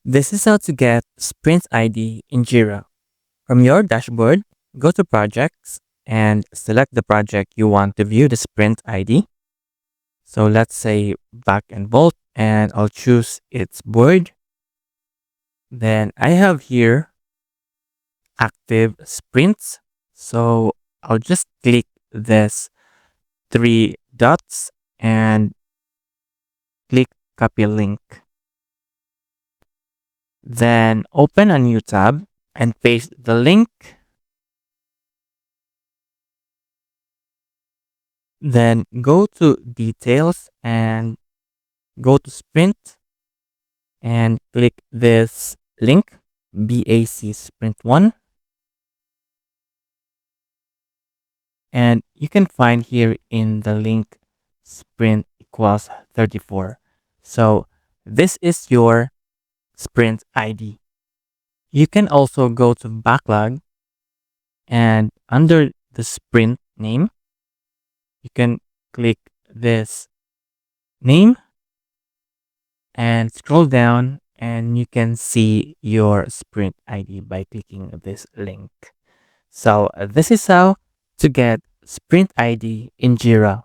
This is how to get Sprint ID in Jira. From your dashboard, go to Projects and select the project you want to view the Sprint ID. So let's say Back and Bolt, and I'll choose its board. Then I have here active sprints. So I'll just click this three dots and click copy link. Then open a new tab and paste the link. Then go to details and go to sprint and click this link, BAC sprint 1. And you can find here in the link sprint equals 34. So this is your sprint ID. You can also go to backlog and under the sprint name, you can click this name and scroll down and you can see your sprint ID by clicking this link. So this is how to get sprint ID in Jira.